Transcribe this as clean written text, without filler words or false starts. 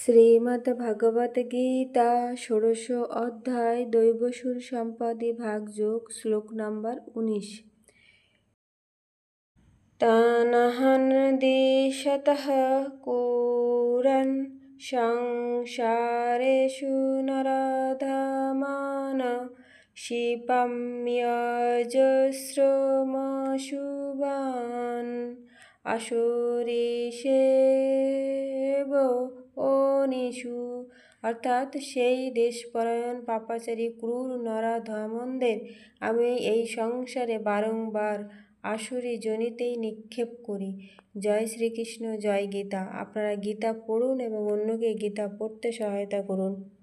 শ্রীমদ্ভগবদ্গীতা ষোড়শ অধ্যায় দৈবসুর সম্পদে ভাগযোগ শ্লোক নম্বর 19। তানহং দিশতঃ কুরুন সংসারেষু নরাধমান ক্ষিপাম্যজস্রমশুভান আসুরিষেব অনিষু। অর্থাৎ সেই দেশপরায়ণ পাপাচারী ক্রূর নরাধমদের আমি এই সংসারে বারংবার আসুরি যোনিতেই নিক্ষেপ করি। জয় শ্রীকৃষ্ণ, জয় গীতা। আপনারা গীতা পড়ুন এবং অন্যকে গীতা পড়তে সহায়তা করুন।